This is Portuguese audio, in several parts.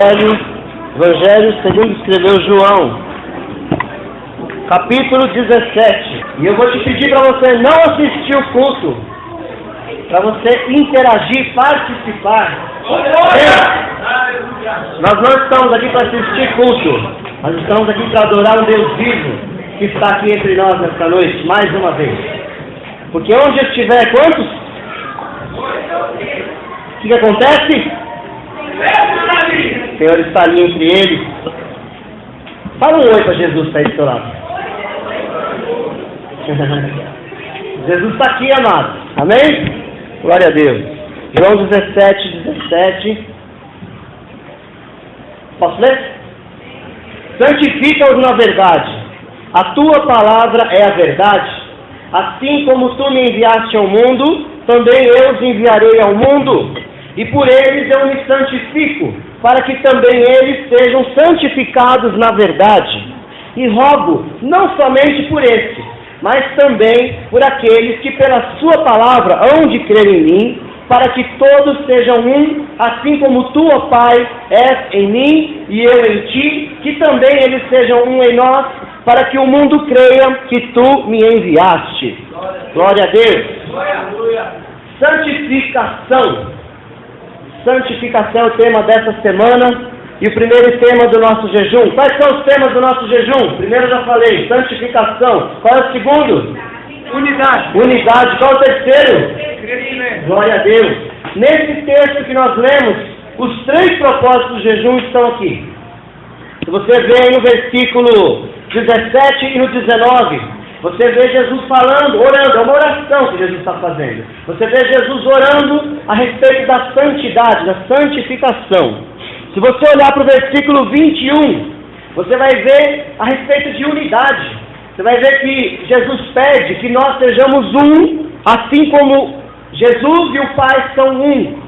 Evangelho segundo escreveu João, capítulo 17. E eu vou te pedir para você não assistir o culto, para você interagir, participar. Nós não estamos aqui para assistir culto, nós estamos aqui para adorar um Deus vivo que está aqui entre nós nesta noite, mais uma vez. Porque onde estiver, quantos? O que acontece? O Senhor está ali entre eles. Fala um oi para Jesus, está aí do seu lado. Jesus está aqui, amado. Amém? Glória a Deus. João 17. Posso ler? Santifica-os na verdade. A tua palavra é a verdade. Assim como tu me enviaste ao mundo, também eu os enviarei ao mundo. E por eles eu me santifico, para que também eles sejam santificados na verdade. E rogo, não somente por estes, mas também por aqueles que pela sua palavra hão de crer em mim, para que todos sejam um, assim como tu, ó Pai, és em mim e eu em ti, que também eles sejam um em nós, para que o mundo creia que tu me enviaste. Glória a Deus. Santificação. Santificação é o tema dessa semana e o primeiro tema do nosso jejum. Quais são os temas do nosso jejum? Primeiro eu já falei, santificação. Qual é o segundo? Unidade. Qual é o terceiro? Crescimento. Glória a Deus. Nesse texto que nós lemos, os 3 propósitos do jejum estão aqui. Se você vê aí no versículo 17 e no 19, você vê Jesus falando, orando, é uma oração que Jesus está fazendo. Você vê Jesus orando a respeito da santidade, da santificação. Se você olhar para o versículo 21, você vai ver a respeito de unidade. Você vai ver que Jesus pede que nós sejamos um, assim como Jesus e o Pai são um.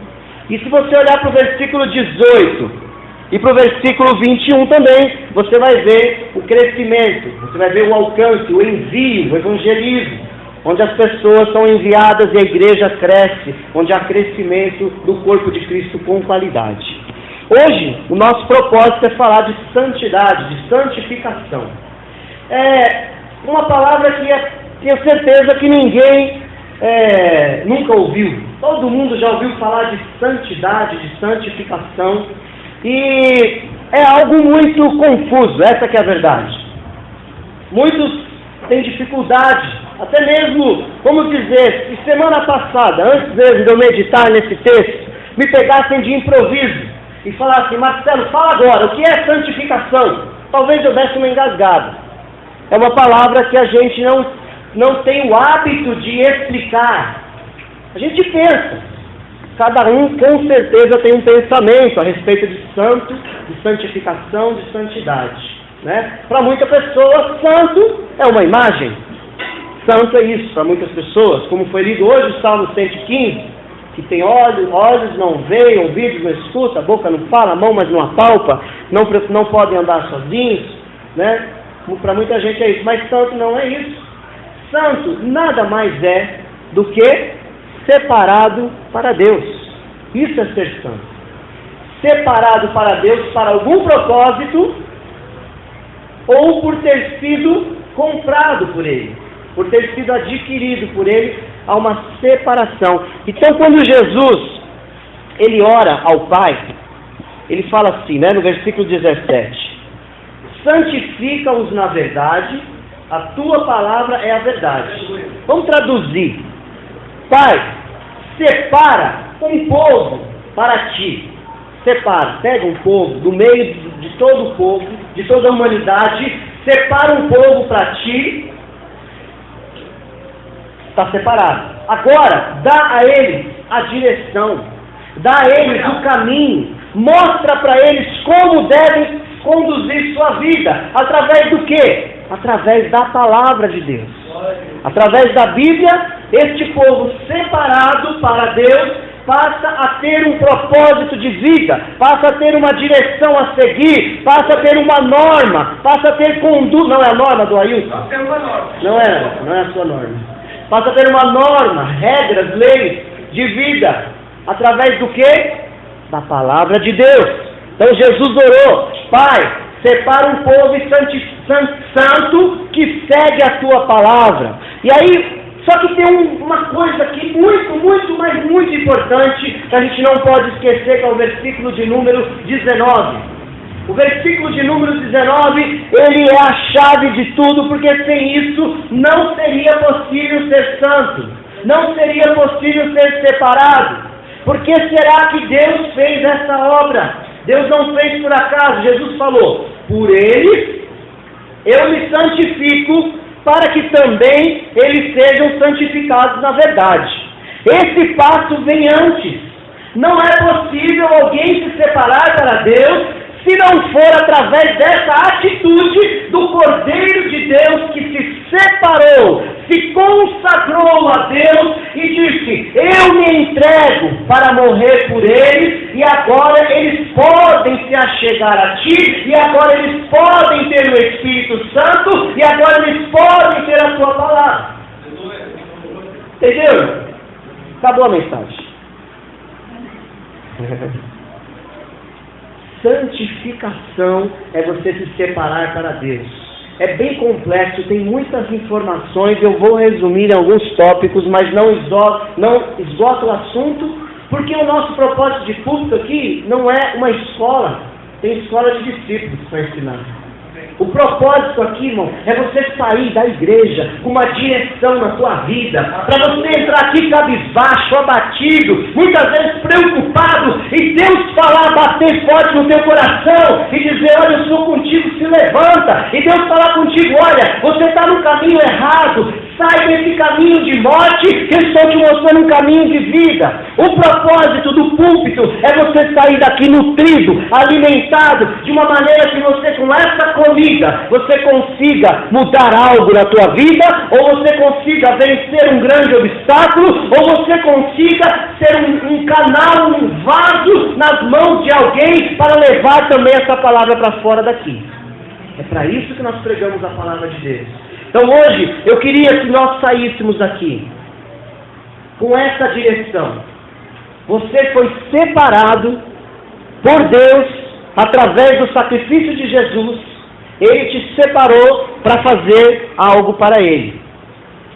E se você olhar para o versículo 18... e para o versículo 21 também, você vai ver o crescimento, você vai ver o alcance, o envio, o evangelismo, onde as pessoas são enviadas e a igreja cresce, onde há crescimento do corpo de Cristo com qualidade. Hoje, o nosso propósito é falar de santidade, de santificação. É uma palavra que tenho certeza que ninguém nunca ouviu. Todo mundo já ouviu falar de santidade, de santificação. E é algo muito confuso, essa que é a verdade. Muitos têm dificuldade, até mesmo, como dizer, se semana passada, antes mesmo de eu meditar nesse texto, me pegassem de improviso e falassem, Marcelo, fala agora, o que é santificação? Talvez eu desse uma engasgada. É uma palavra que a gente não tem o hábito de explicar. A gente pensa. Cada um, com certeza, tem um pensamento a respeito de santo, de santificação, de santidade. Né? Para muita pessoa, santo é uma imagem. Santo é isso para muitas pessoas. Como foi lido hoje o Salmo 115, que tem olhos não veem, ouvidos não escutam, a boca não fala, a mão mas não apalpa, não podem andar sozinhos. Né? Para muita gente é isso, mas santo não é isso. Santo nada mais é do que separado para Deus. Isso é ser santo. Separado para Deus para algum propósito, ou por ter sido comprado por Ele, por ter sido adquirido por Ele, há uma separação. Então, quando Jesus ele ora ao Pai, ele fala assim, né, no versículo 17: santifica-os na verdade, a tua palavra é a verdade. Vamos traduzir. Pai, separa um povo para ti. Separa, pega um povo do meio de todo o povo, de toda a humanidade, separa um povo para ti. Está separado. Agora, dá a eles a direção, dá a eles o caminho, mostra para eles como devem conduzir sua vida. Através do quê? Através da palavra de Deus. Através da Bíblia, este povo separado para Deus passa a ter um propósito de vida, passa a ter uma direção a seguir, passa a ter uma norma, passa a ter conduta. Não é a norma do Ailton? Não é a sua norma. Passa a ter uma norma, regras, leis de vida, através do quê? Da palavra de Deus. Então Jesus orou: Pai, separa um povo santo que segue a tua palavra. E aí, só que tem uma coisa aqui muito importante, que a gente não pode esquecer, que é o versículo de número 19. O versículo de número 19, ele é a chave de tudo, porque sem isso não seria possível ser santo, não seria possível ser separado. Por que será que Deus fez essa obra? Deus não fez por acaso. Jesus falou: por eles eu me santifico, para que também eles sejam santificados na verdade. Esse passo vem antes. Não é possível alguém se separar para Deus se não for através dessa atitude do Cordeiro de Deus, que se separou, se consagrou a Deus e disse: eu me entrego para morrer por eles, e agora eles podem se achegar a ti, e agora eles podem ter o Espírito Santo, e agora eles podem ter a tua palavra. Entendeu? Acabou a mensagem. Santificação é você se separar para Deus. É bem complexo, tem muitas informações, eu vou resumir alguns tópicos, mas não esgoto o assunto, porque o nosso propósito de púlpito aqui não é uma escola, tem escola de discípulos para ensinar. O propósito aqui, irmão, é você sair da igreja com uma direção na tua vida, para você entrar aqui cabisbaixo, abatido, muitas vezes preocupado, e Deus falar, bater forte no teu coração e dizer: olha, eu sou contigo, se levanta. E Deus falar contigo: olha, você está no caminho errado, sai desse caminho de morte, que eu estou te mostrando um caminho de vida. O propósito do púlpito é você sair daqui nutrido, alimentado, de uma maneira que você, com essa comida, você consiga mudar algo na tua vida, ou você consiga vencer um grande obstáculo, ou você consiga ser um canal, um vaso nas mãos de alguém para levar também essa palavra para fora daqui. É para isso que nós pregamos a palavra de Deus. Então hoje eu queria que nós saíssemos daqui com essa direção. Você foi separado por Deus através do sacrifício de Jesus. Ele te separou para fazer algo para Ele.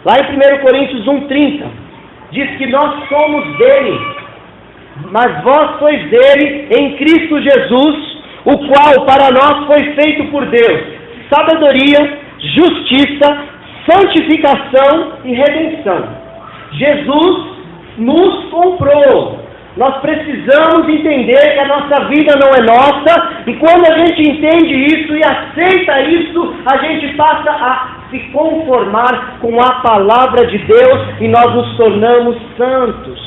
Lá em 1 Coríntios 1,30 diz que nós somos dele, mas vós sois dele em Cristo Jesus, o qual para nós foi feito por Deus sabedoria, justiça, santificação e redenção. Jesus nos comprou. Nós precisamos entender que a nossa vida não é nossa, e quando a gente entende isso e aceita isso, a gente passa a se conformar com a palavra de Deus e nós nos tornamos santos,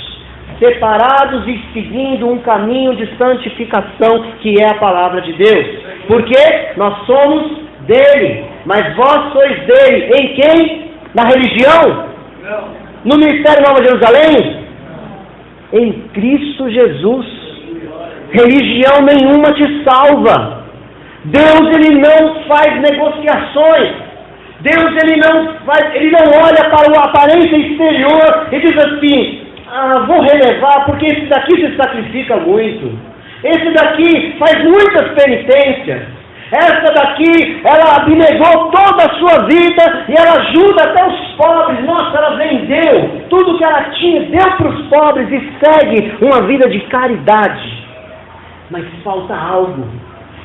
separados e seguindo um caminho de santificação que é a palavra de Deus. Porque nós somos dele, mas vós sois dele. Em quem? Na religião? Não. No Ministério Nova Jerusalém? Em Cristo Jesus. Religião nenhuma te salva. Deus, ele não faz negociações. Deus, ele não olha para a aparência exterior e diz assim: vou relevar porque esse daqui se sacrifica muito, esse daqui faz muitas penitências, essa daqui, ela abnegou toda a sua vida e ela ajuda até os pobres. Nossa, ela vendeu tudo que ela tinha, deu para os pobres e segue uma vida de caridade. Mas falta algo.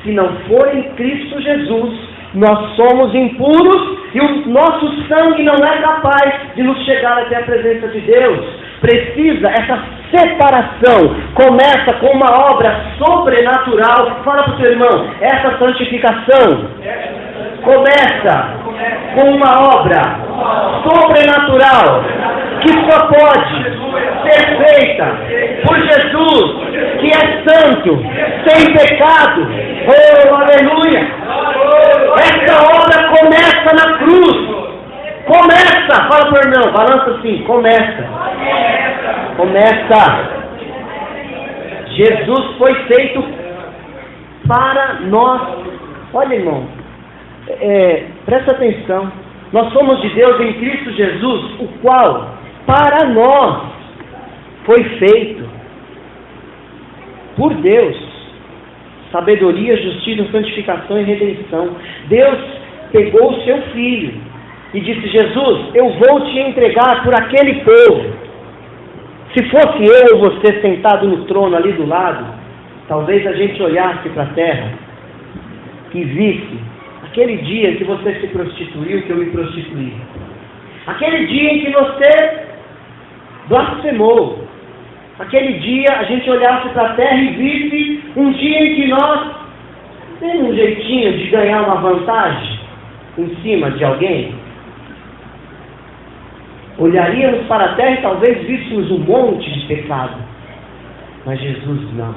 Se não for em Cristo Jesus, nós somos impuros e o nosso sangue não é capaz de nos chegar até a presença de Deus. Precisa, essa separação começa com uma obra sobrenatural. Fala para o teu irmão: essa santificação começa com uma obra sobrenatural que só pode ser feita por Jesus, que é santo, sem pecado. Oh, aleluia! Essa obra começa na cruz. Começa, fala para o irmão, balança assim: começa. Jesus foi feito para nós. Olha, irmão, presta atenção. Nós somos de Deus em Cristo Jesus, o qual para nós foi feito por Deus sabedoria, justiça, santificação e redenção. Deus pegou o seu Filho e disse: Jesus, eu vou te entregar por aquele povo. Se fosse eu ou você sentado no trono ali do lado, talvez a gente olhasse para a terra e visse aquele dia em que você se prostituiu, que eu me prostituí. Aquele dia em que você blasfemou. Aquele dia a gente olhasse para a terra e visse um dia em que nós temos um jeitinho de ganhar uma vantagem em cima de alguém. Olharíamos para a terra e talvez víssemos um monte de pecado. Mas Jesus não.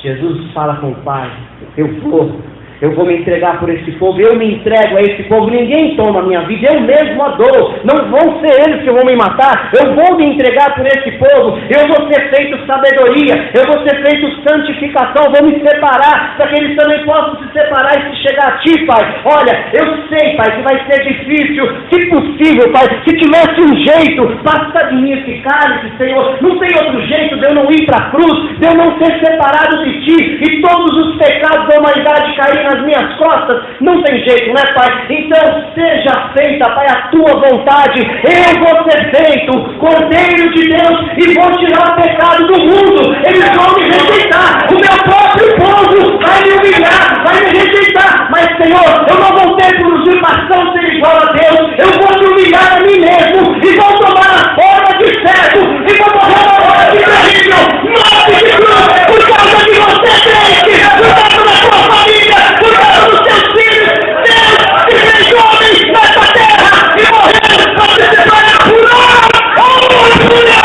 Jesus fala com o Pai: eu vou me entregar por esse povo, eu me entrego a esse povo, ninguém toma a minha vida, eu mesmo a dou, não vão ser eles que vão me matar, eu vou me entregar por esse povo, eu vou ser feito sabedoria, eu vou ser feito santificação, vou me separar, para que eles também possam se separar e se chegar a Ti, Pai. Olha, eu sei, Pai, que vai ser difícil, se possível, Pai, se tivesse um jeito, passa de mim esse cálice, Senhor, não tem outro jeito de eu não ir para a cruz, de eu não ser separado de Ti, e todos os pecados da humanidade caírem nas minhas costas, não tem jeito, né, Pai? Então seja feita, Pai, a Tua vontade, eu vou ser feito Cordeiro de Deus e vou tirar o pecado do mundo, eles vão me rejeitar, o meu próprio povo vai me humilhar, vai me rejeitar, mas Senhor, eu não vou ter por usurpação ser igual a Deus, eu vou me humilhar a mim mesmo, e vou tomar a forma de servo, e vou morrer na morte terrível, morte de cruz, por causa de você, crente, por causa da sua família, por causa dos seus filhos. Deus se fez homem nessa terra e morreu para se separar por nós. Aleluia!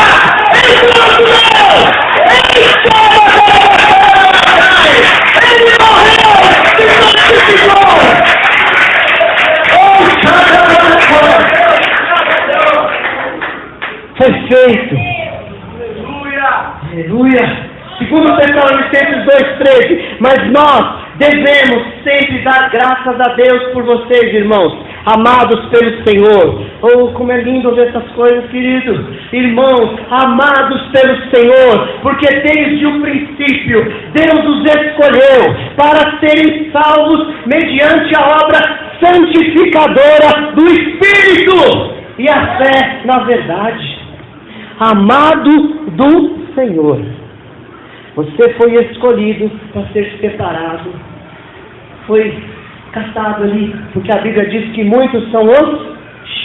Ele morreu! Ele morreu! Se santificou! Foi feito! Aleluia! Segundo Tessalonicenses 2,13, mas nós devemos sempre dar graças a Deus por vocês, irmãos, amados pelo Senhor. Oh, como é lindo ver essas coisas, queridos. Irmãos, amados pelo Senhor, porque desde o princípio Deus os escolheu para serem salvos mediante a obra santificadora do Espírito e a fé na verdade. Amado do Senhor, você foi escolhido para ser separado, foi catado ali, porque a Bíblia diz que muitos são os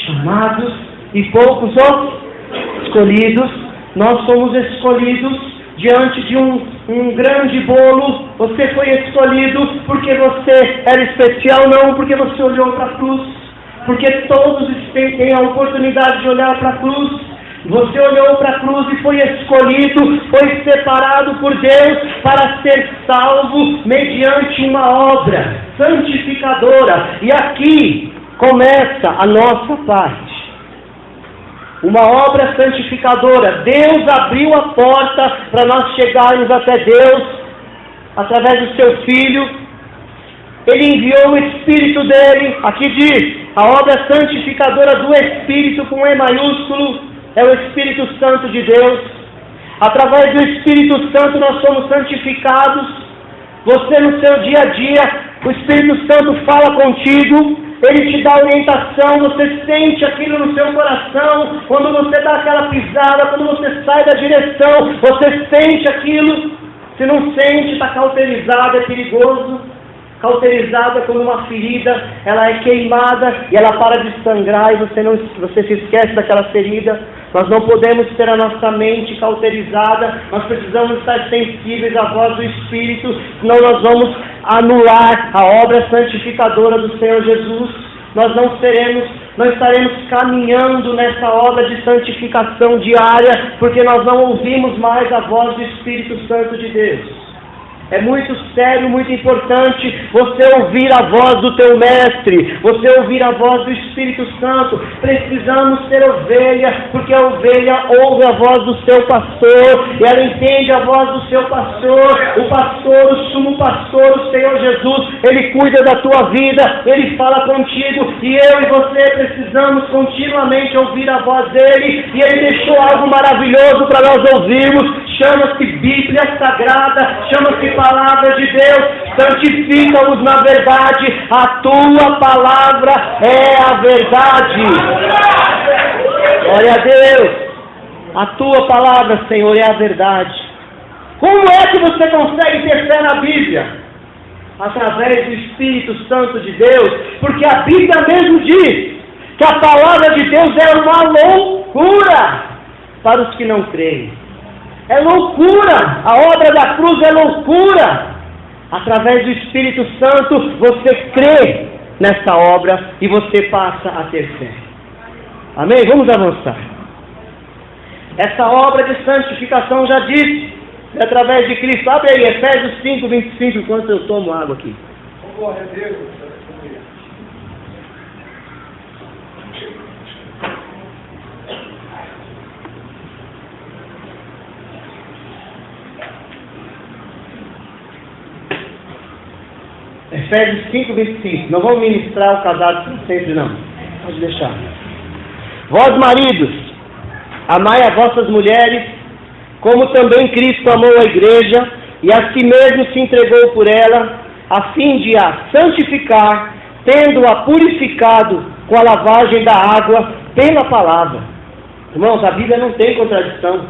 chamados e poucos os escolhidos. Nós somos escolhidos diante de um grande bolo. Você foi escolhido porque você era especial, não porque você olhou para a cruz, porque todos têm a oportunidade de olhar para a cruz. Você olhou para a cruz e foi escolhido, foi separado por Deus para ser salvo mediante uma obra santificadora. E aqui começa a nossa parte. Uma obra santificadora. Deus abriu a porta para nós chegarmos até Deus através do seu Filho. Ele enviou o Espírito dele. Aqui diz, a obra santificadora do Espírito com E maiúsculo. É o Espírito Santo de Deus. Através do Espírito Santo nós somos santificados. Você no seu dia a dia, o Espírito Santo fala contigo, ele te dá orientação, você sente aquilo no seu coração, quando você dá aquela pisada, quando você sai da direção, você sente aquilo. Se não sente, está cauterizado, é perigoso. Cauterizada como uma ferida, ela é queimada e ela para de sangrar e você se esquece daquela ferida. Nós não podemos ter a nossa mente cauterizada, nós precisamos estar sensíveis à voz do Espírito, senão nós vamos anular a obra santificadora do Senhor Jesus. Nós não estaremos caminhando nessa obra de santificação diária, porque nós não ouvimos mais a voz do Espírito Santo de Deus. É muito sério, muito importante você ouvir a voz do teu mestre, você ouvir a voz do Espírito Santo. Precisamos ser ovelha, porque a ovelha ouve a voz do seu pastor, e ela entende a voz do seu pastor. O pastor, o sumo pastor, o Senhor Jesus, ele cuida da tua vida, ele fala contigo, e eu e você precisamos continuamente ouvir a voz dele, e ele deixou algo maravilhoso para nós ouvirmos, chama-se Bíblia Sagrada, chama-se Palavra de Deus. Santifica-os na verdade, a tua palavra é a verdade. Glória a Deus. A tua palavra, Senhor, é a verdade. Como é que você consegue ter fé na Bíblia? Através do Espírito Santo de Deus, porque a Bíblia mesmo diz que a palavra de Deus é uma loucura para os que não creem. É loucura, a obra da cruz é loucura. Através do Espírito Santo você crê nessa obra e você passa a ter fé. Amém? Vamos avançar. Essa obra de santificação já disse, é através de Cristo. Abre aí, Efésios 5, 25, enquanto eu tomo água aqui. Glória a Deus. Efésios 5, 25. Não vamos ministrar o casado para sempre, não. Pode deixar. Vós, maridos, amai as vossas mulheres, como também Cristo amou a igreja, e a si mesmo se entregou por ela, a fim de a santificar, tendo-a purificado com a lavagem da água pela palavra. Irmãos, a Bíblia não tem contradição.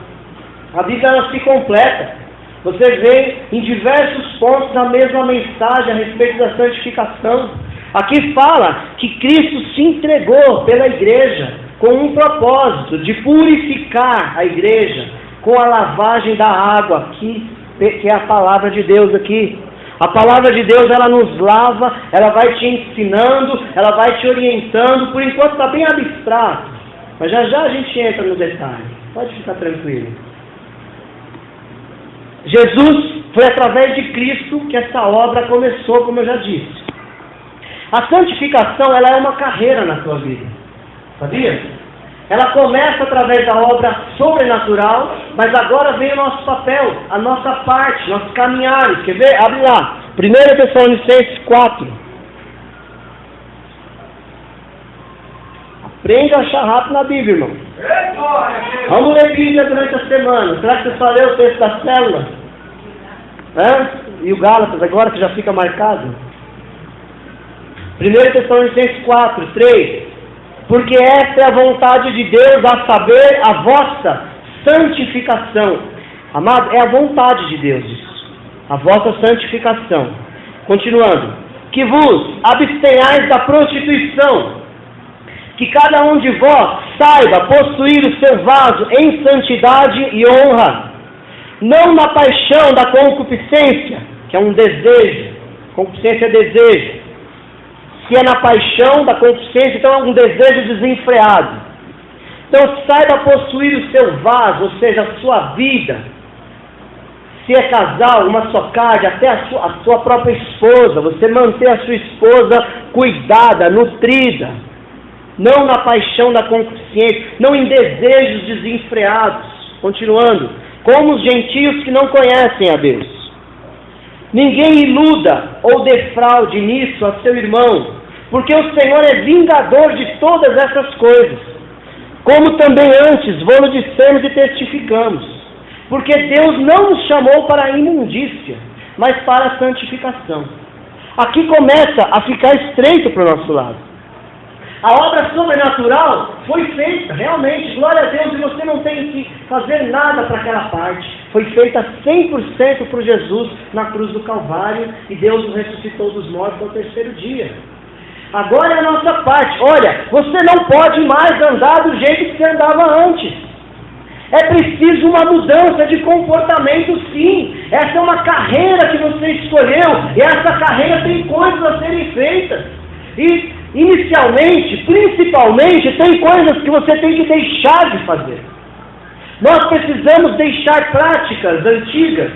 A Bíblia ela se completa. Você vê em diversos pontos a mesma mensagem a respeito da santificação. Aqui fala que Cristo se entregou pela igreja com um propósito de purificar a igreja com a lavagem da água, que é a palavra de Deus aqui. A palavra de Deus, ela nos lava, ela vai te ensinando, ela vai te orientando. Por enquanto está bem abstrato, mas já já a gente entra no detalhe. Pode ficar tranquilo. Jesus, foi através de Cristo que essa obra começou, como eu já disse. A santificação, ela é uma carreira na tua vida. Sabia? Ela começa através da obra sobrenatural, mas agora vem o nosso papel, a nossa parte, nossos caminhares. Quer ver? Abre lá. 1 Tessalonicenses 4. Aprenda a achar rápido na Bíblia, irmão. Vamos ler Bíblia durante a semana. Será que você só leu o texto da célula? E o Gálatas agora, que já fica marcado? 1 Tessalonicenses 4, 3. Porque esta é a vontade de Deus, a saber, a vossa santificação. Amado, é a vontade de Deus isso. A vossa santificação. Continuando. Que vos abstenhais da prostituição. Que cada um de vós saiba possuir o seu vaso em santidade e honra, não na paixão da concupiscência, que é um desejo. Concupiscência é desejo. Se é na paixão da concupiscência, então é um desejo desenfreado. Então saiba possuir o seu vaso, ou seja, a sua vida. Se é casal, uma só carne, até a sua própria esposa, você manter a sua esposa cuidada, nutrida. Não na paixão da concupiscência, não em desejos desenfreados. Continuando, como os gentios que não conhecem a Deus. Ninguém iluda ou defraude nisso a seu irmão, porque o Senhor é vingador de todas essas coisas, como também antes vos dissemos e testificamos, porque Deus não nos chamou para a imundícia, mas para a santificação. Aqui começa a ficar estreito para o nosso lado. A obra sobrenatural foi feita, realmente, glória a Deus, e você não tem que fazer nada para aquela parte. Foi feita 100% por Jesus na cruz do Calvário, e Deus o ressuscitou dos mortos ao terceiro dia. Agora é a nossa parte. Olha, você não pode mais andar do jeito que você andava antes. É preciso uma mudança de comportamento, sim. Essa é uma carreira que você escolheu, e essa carreira tem coisas a serem feitas. E inicialmente, principalmente, tem coisas que você tem que deixar de fazer. Nós precisamos deixar práticas antigas.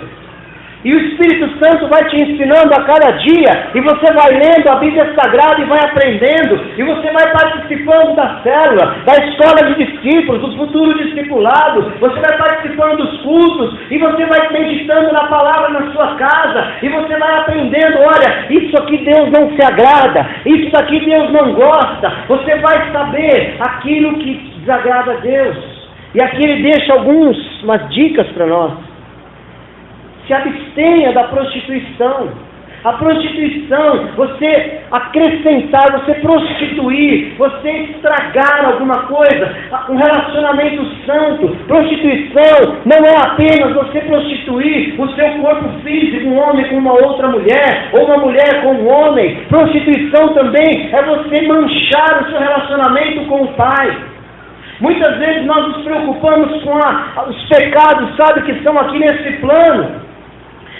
E o Espírito Santo vai te ensinando a cada dia, e você vai lendo a Bíblia Sagrada e vai aprendendo, e você vai participando da célula, da escola de discípulos, do futuro discipulado, você vai participando dos cultos, e você vai meditando na palavra na sua casa, e você vai aprendendo, olha, isso aqui Deus não se agrada, isso aqui Deus não gosta, você vai saber aquilo que desagrada a Deus. E aqui ele deixa umas dicas para nós. se abstenha da prostituição. A prostituição, você acrescentar, você prostituir, você estragar alguma coisa, um relacionamento santo. Prostituição não é apenas você prostituir o seu corpo físico, um homem com uma outra mulher, ou uma mulher com um homem. Prostituição também é você manchar o seu relacionamento com o Pai. Muitas vezes nós nos preocupamos com os pecados, sabe, que estão aqui nesse plano.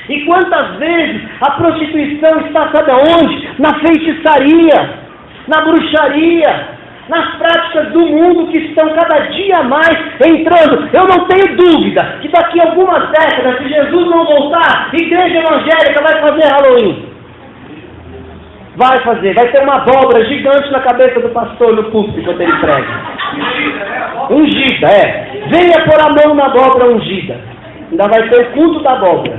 E quantas vezes a prostituição está, sabe aonde? Na feitiçaria, na bruxaria, nas práticas do mundo que estão cada dia mais entrando. Eu não tenho dúvida que daqui a algumas décadas, se Jesus não voltar, a igreja evangélica vai fazer Halloween. Vai fazer, vai ter uma abóbora gigante na cabeça do pastor no púlpito quando ele prega. Ungida, venha pôr a mão na abóbora ungida. Ainda vai ter o culto da abóbora.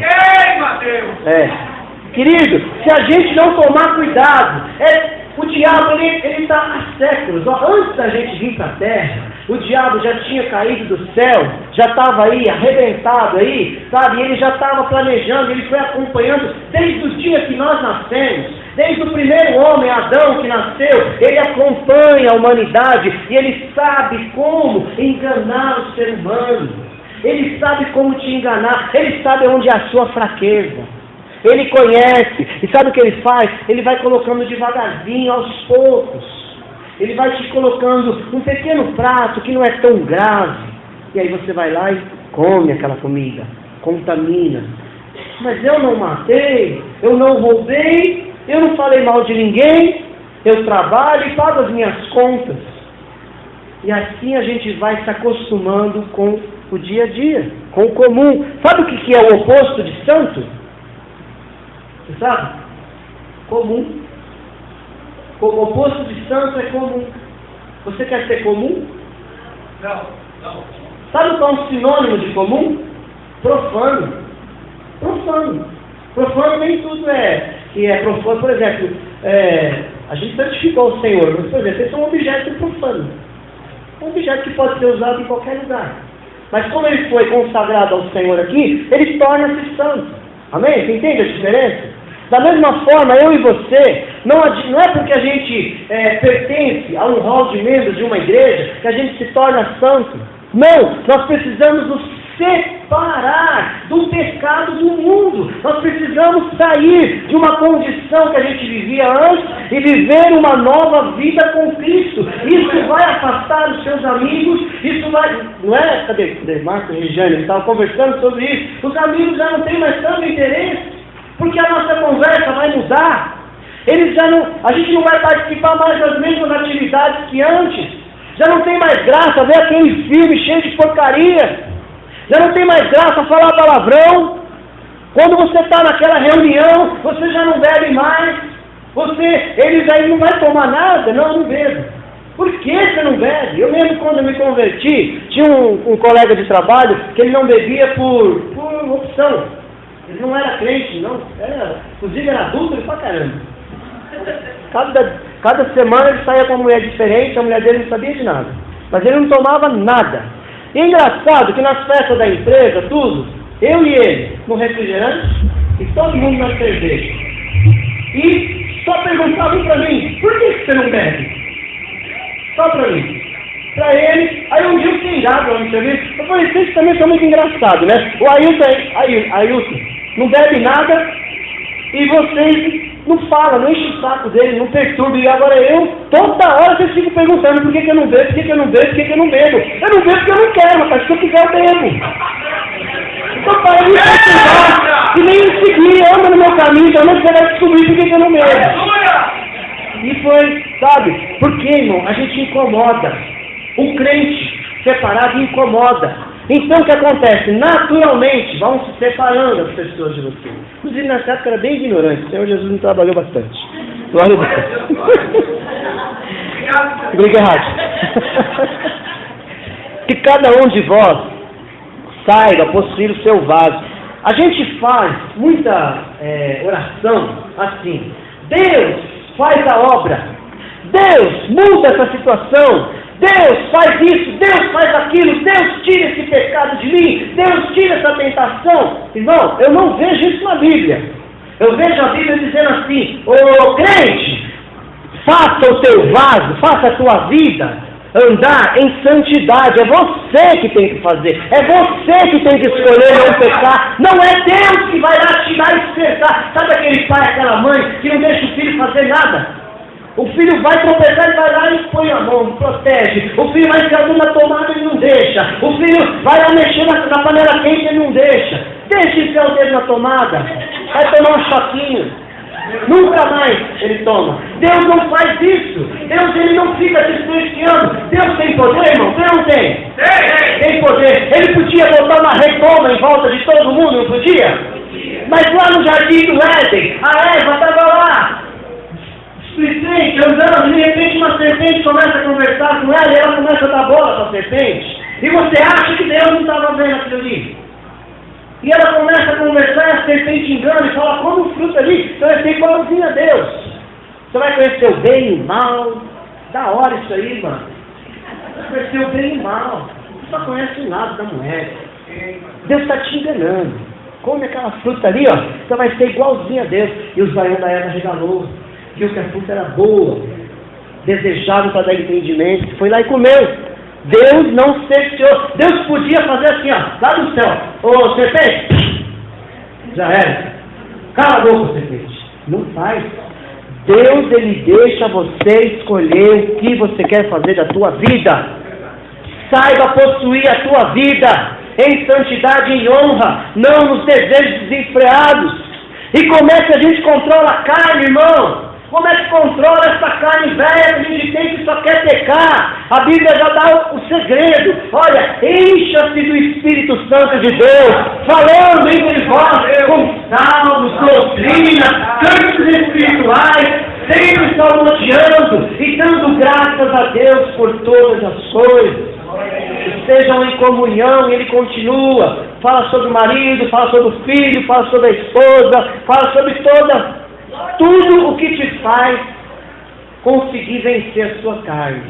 Querido, se a gente não tomar cuidado, o diabo ele está há séculos. Antes da gente vir para a terra, o diabo já tinha caído do céu, já estava aí, arrebentado aí, sabe? E ele já estava planejando, ele foi acompanhando desde o dia que nós nascemos. Desde o primeiro homem, Adão, que nasceu, ele acompanha a humanidade e ele sabe como enganar o ser humano. Ele sabe como te enganar, ele sabe onde é a sua fraqueza. Ele conhece, e sabe o que ele faz? Ele vai colocando devagarzinho, aos poucos. Ele vai te colocando um pequeno prato que não é tão grave. E aí você vai lá e come aquela comida, contamina. Mas eu não matei, eu não roubei, eu não falei mal de ninguém, eu trabalho e pago as minhas contas. E assim a gente vai se acostumando com o dia a dia, com o comum. Sabe o que é o oposto de santo? Você sabe? Comum. O oposto de santo é comum. Você quer ser comum? Não. Sabe qual é um sinônimo de comum? Profano. Profano nem tudo que é profano. Por exemplo, a gente santificou o Senhor, mas, por exemplo, esse é um objeto profano. Um objeto que pode ser usado em qualquer lugar. Mas como ele foi consagrado ao Senhor aqui, ele torna-se santo. Amém? Você entende a diferença? Da mesma forma, eu e você, não é porque a gente pertence a um hall de membros de uma igreja que a gente se torna santo. Não, nós precisamos nos separar do pecado do mundo. Nós precisamos sair de uma condição que a gente vivia antes e viver uma nova vida com Cristo. Isso vai afastar os seus amigos, isso vai... Não é? Cadê Marcos e Regiane? Eles estavam conversando sobre isso. Os amigos já não têm mais tanto interesse, porque a nossa conversa vai mudar. A gente não vai participar mais das mesmas atividades que antes. Já não tem mais graça ver aquele filme cheio de porcaria. Já não tem mais graça falar palavrão. Quando você está naquela reunião, você já não bebe mais. Eles aí não vai tomar nada. Não, não bebo. Por que você não bebe? Eu mesmo, quando eu me converti, tinha um colega de trabalho que ele não bebia por opção. Ele não era crente, não. Inclusive era adúltero pra caramba. Cada semana ele saía com uma mulher diferente, a mulher dele não sabia de nada. Mas ele não tomava nada. E é engraçado que nas festas da empresa, tudo, eu e ele, no refrigerante, e todo mundo na cerveja. E só perguntavam pra mim, por que você não bebe? Só pra mim. Pra ele, aí um dia eu fiquei irado lá no serviço, eu falei, vocês também são muito engraçados, né? O Ailton não bebe nada, e vocês não falam, não enchem o saco dele, não perturbam. E agora toda hora vocês ficam perguntando por que eu não bebo, por que eu não bebo, por que eu não bebo. Eu não bebo porque eu não quero, mas se eu quiser eu bebo. Então para de perturbar e nem me seguir, anda no meu caminho, jamais você vai descobrir por que eu não bebo. E foi, sabe, por que, irmão? A gente incomoda. Um crente separado incomoda. Então o que acontece? Naturalmente vão se separando as pessoas de você. Inclusive nessa época era bem ignorante. O Senhor Jesus me trabalhou bastante. Glória a Deus. Obrigado. Que cada um de vós saiba possuir o seu vaso. A gente faz muita oração assim. Deus faz a obra. Deus muda essa situação. Deus faz isso, Deus faz aquilo, Deus tira esse pecado de mim, Deus tira essa tentação. Irmão, eu não vejo isso na Bíblia. Eu vejo a Bíblia dizendo assim: ô crente, faça o teu vaso, faça a tua vida andar em santidade. É você que tem que fazer, é você que tem que escolher não pecar. Não é Deus que vai lá tirar e despertar. Sabe aquele pai, aquela mãe que não deixa o filho fazer nada? O filho vai tropeçar e vai lá e põe a mão, protege. O filho vai enfiar na tomada e não deixa. O filho vai lá mexer na panela quente e não deixa. Deixa enfiar o dedo na tomada, vai tomar um choquinho. Nunca mais ele toma. Deus não faz isso. Deus, ele não fica desprestigiando. Deus tem poder, irmão? Deus não tem? Tem poder. Ele podia botar uma redoma em volta de todo mundo, não podia? Mas lá no jardim do Éden, a Eva estava lá, displicente, andando, de repente uma serpente começa a conversar com ela e ela começa a dar bola para a serpente. E você acha que Deus não estava vendo aquilo ali? E ela começa a conversar e a serpente engana e fala: come um fruto ali, você vai ser igualzinho a Deus. Você vai conhecer o bem e o mal. Da hora isso aí, mano. Você vai conhecer o bem e o mal. Você só conhece o lado da moeda. Deus está te enganando. Come aquela fruta ali, ó, você vai ser igualzinho a Deus. E os varões da Eva regalou, viu que a fruta era boa, desejável para dar entendimento, foi lá e comeu. Deus não cerceou. Deus podia fazer assim, ó, lá do céu: ô serpente, já era, cala a boca, serpente. Não faz. Deus, ele deixa você escolher o que você quer fazer da tua vida. Saiba possuir a tua vida em santidade e em honra, não nos desejos desenfreados. E como é que a gente controla a carne, irmão? Como é que controla essa carne velha que a gente tem que só quer pecar? A Bíblia já dá o segredo. Olha, encha-se do Espírito Santo de Deus, falando entre vós com salmos, doutrinas, cantos espirituais, sempre salmodiando e dando graças a Deus por todas as coisas. Estejam em comunhão. E ele continua, fala sobre o marido, fala sobre o filho, fala sobre a esposa, fala sobre tudo o que te faz conseguir vencer a sua carne.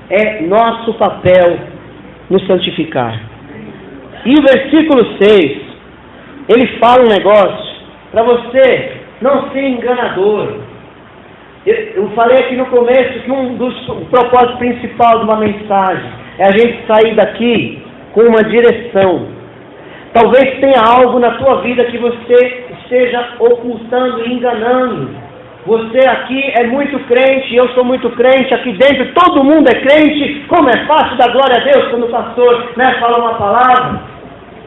É nosso papel nos santificar. E o versículo 6, ele fala um negócio para você não ser enganador. Eu falei aqui no começo que o propósito principal de uma mensagem é a gente sair daqui com uma direção. Talvez tenha algo na tua vida que você esteja ocultando e enganando. Você aqui é muito crente, eu sou muito crente, aqui dentro todo mundo é crente. Como é fácil dar glória a Deus quando o pastor fala uma palavra.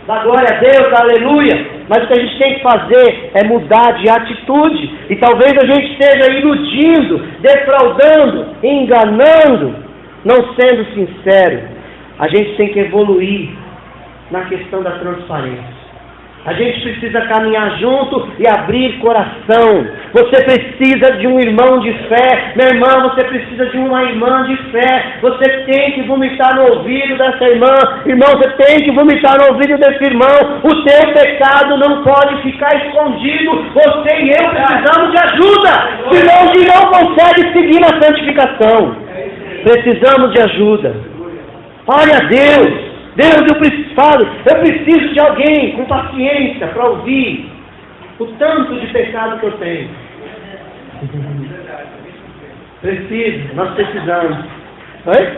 Dá glória a Deus, aleluia. Mas o que a gente tem que fazer é mudar de atitude. E talvez a gente esteja iludindo, defraudando, enganando, não sendo sincero. A gente tem que evoluir na questão da transparência. A gente precisa caminhar junto e abrir coração. Você precisa de um irmão de fé. Meu irmão, você precisa de uma irmã de fé. Você tem que vomitar no ouvido dessa irmã. Irmão, você tem que vomitar no ouvido desse irmão. O teu pecado não pode ficar escondido. Você e eu precisamos de ajuda. Senão a gente não consegue seguir na santificação. Precisamos de ajuda. Olha a Deus. Deus, eu preciso de alguém com paciência para ouvir o tanto de pecado que eu tenho. Preciso, nós precisamos. Oi?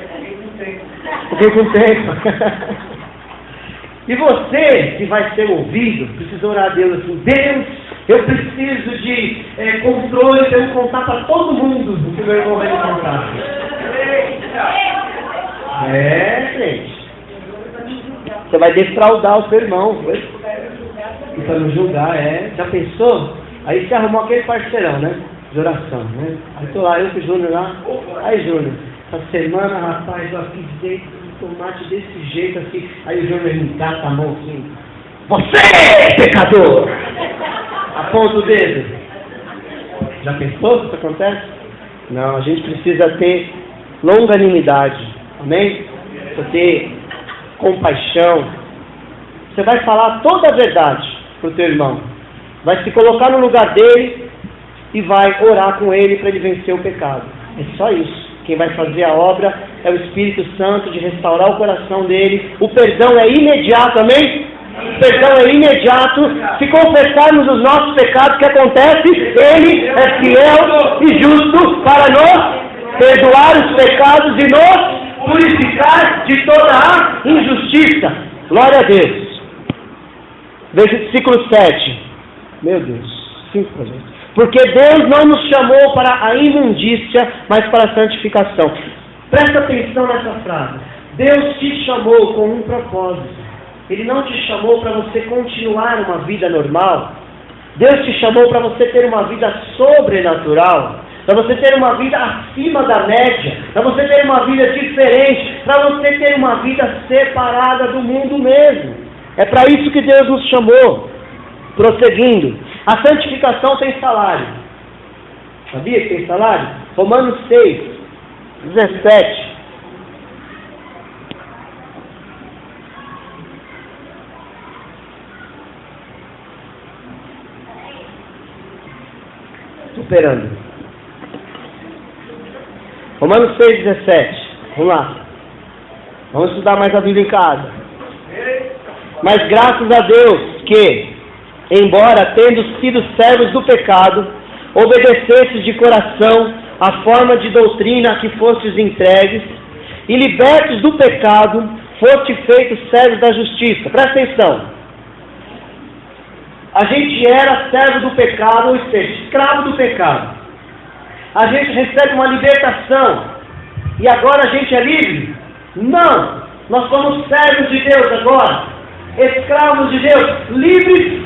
Alguém com tempo. E você que vai ser ouvido, precisa orar a Deus assim: Deus, eu preciso de controle, eu vou contar para todo mundo o que meu irmão vai me contar. Gente. Você vai defraudar o seu irmão. E para não julgar, Já pensou? Aí você arrumou aquele parceirão, né? De oração, né? Aí tô lá, eu com o Júnior lá. Aí, Júnior, essa semana, rapaz, eu fiz jeito de tomate desse jeito assim. Aí o Júnior me encata a mão assim: você, pecador! Aponta o dedo. Já pensou que isso acontece? Não, a gente precisa ter longanimidade. Amém? Precisa ter compaixão. Você vai falar toda a verdade para o teu irmão. Vai se colocar no lugar dele e vai orar com ele para ele vencer o pecado. É só isso. Quem vai fazer a obra é o Espírito Santo de restaurar o coração dele. O perdão é imediato, amém? O perdão é imediato. Se confessarmos os nossos pecados, o que acontece? Ele é fiel e justo para nos perdoar os pecados e nos purificar de toda a injustiça. Glória a Deus. Versículo 7. Meu Deus, 5 para gente. Porque Deus não nos chamou para a imundícia, mas para a santificação. Presta atenção nessa frase. Deus te chamou com um propósito. Ele não te chamou para você continuar uma vida normal. Deus te chamou para você ter uma vida sobrenatural, para você ter uma vida acima da média, para você ter uma vida diferente, para você ter uma vida separada do mundo mesmo. É para isso que Deus nos chamou. Prosseguindo, a santificação tem salário. Sabia que tem salário? Romanos 6, 17. Superando. Romanos 6, 17. Vamos lá. Vamos estudar mais a Bíblia em casa. Mas graças a Deus que, embora tendo sido servos do pecado, obedecestes de coração a forma de doutrina a que fostes entregues, e libertos do pecado, foste feitos servos da justiça. Presta atenção. A gente era servo do pecado, ou seja, escravo do pecado. A gente recebe uma libertação, e agora a gente é livre? Não! Nós somos servos de Deus agora, escravos de Deus, livres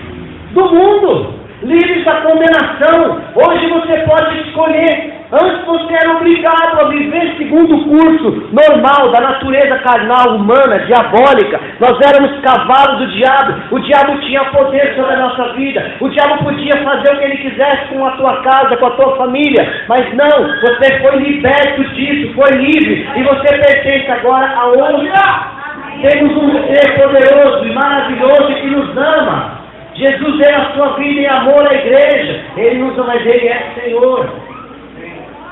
do mundo, livres da condenação. Hoje você pode escolher. Antes você era obrigado a viver segundo o curso normal da natureza carnal, humana, diabólica. Nós éramos cavalos do diabo. O diabo tinha poder sobre a nossa vida. O diabo podia fazer o que ele quisesse com a tua casa, com a tua família. Mas não, você foi liberto disso, foi livre. E você pertence agora a outro. Temos um ser poderoso e maravilhoso que nos ama. Jesus deu a sua vida em amor à igreja. Ele nos ama, mas Ele é Senhor.